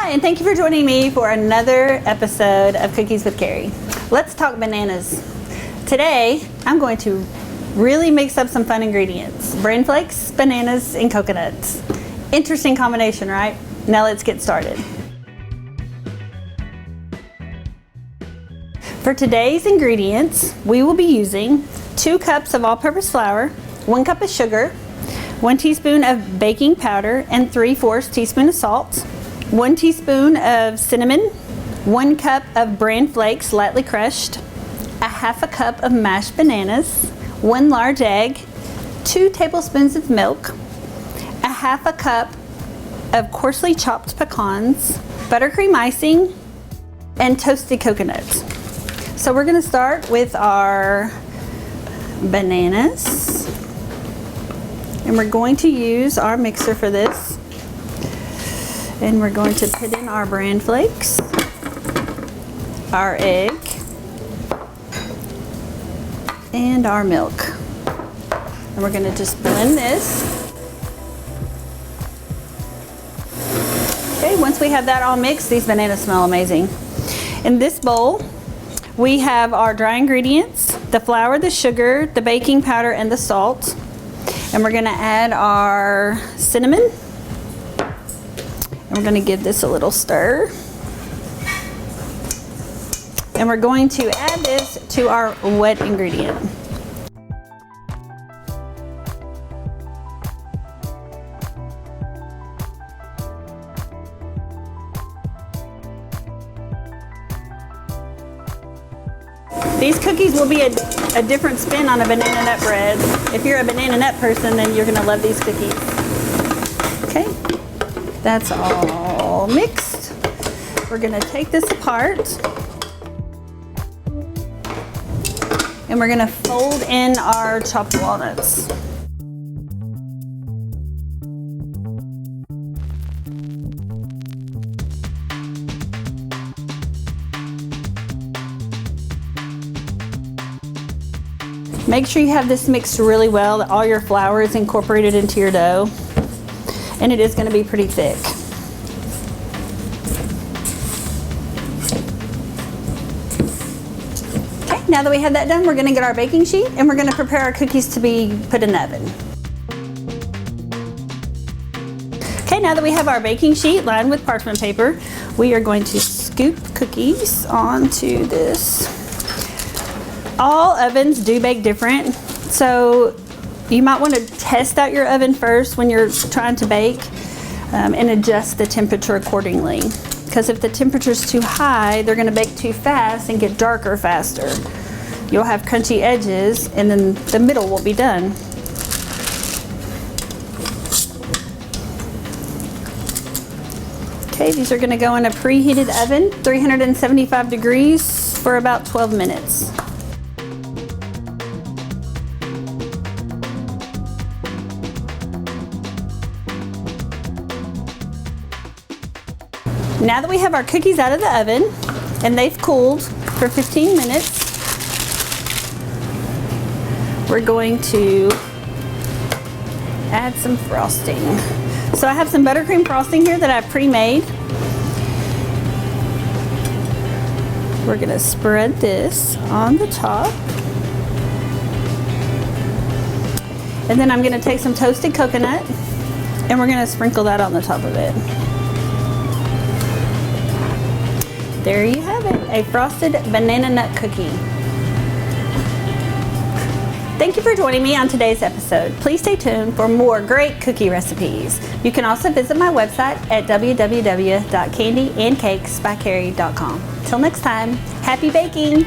Hi, and thank you for joining me for another episode of Cookies with Carrie. Let's talk bananas. Today, I'm going to really mix up some fun ingredients. Bran flakes, bananas, and coconuts. Interesting combination, right? Now let's get started. For today's ingredients, we will be using 2 cups of all-purpose flour, 1 cup of sugar, 1 teaspoon of baking powder, and 3/4 teaspoon of salt, 1 teaspoon of cinnamon, 1 cup of bran flakes lightly crushed, 1/2 cup of mashed bananas, 1 large egg, 2 tablespoons of milk, 1/2 cup of coarsely chopped pecans, buttercream icing, and toasted coconuts. So we're going to start with our bananas, and we're going to use our mixer for this. And we're going to put in our bran flakes, our egg, and our milk. And we're going to just blend this. Okay, once we have that all mixed, these bananas smell amazing. In this bowl, we have our dry ingredients, the flour, the sugar, the baking powder, and the salt. And we're going to add our cinnamon. And we're going to give this a little stir. And we're going to add this to our wet ingredient. These cookies will be a different spin on a banana nut bread. If you're a banana nut person, then you're going to love these cookies. Okay, that's all mixed. We're going to take this apart. And we're going to fold in our chopped walnuts. Make sure you have this mixed really well, that all your flour is incorporated into your dough. And it is going to be pretty thick. Okay, now that we have that done, we're going to get our baking sheet and we're going to prepare our cookies to be put in the oven. Okay, now that we have our baking sheet lined with parchment paper, we are going to scoop cookies onto this. All ovens do bake different, so you might want to test out your oven first when you're trying to bake and adjust the temperature accordingly. Because if the temperature is too high, they're going to bake too fast and get darker faster. You'll have crunchy edges and then the middle will be done. Okay, these are going to go in a preheated oven, 375 degrees for about 12 minutes. Now that we have our cookies out of the oven and they've cooled for 15 minutes, we're going to add some frosting. So I have some buttercream frosting here that I've pre-made. We're going to spread this on the top. And then I'm going to take some toasted coconut and we're going to sprinkle that on the top of it. There you have it, a frosted banana nut cookie. Thank you for joining me on today's episode. Please stay tuned for more great cookie recipes. You can also visit my website at www.candyandcakesbycarrie.com. Till next time, happy baking!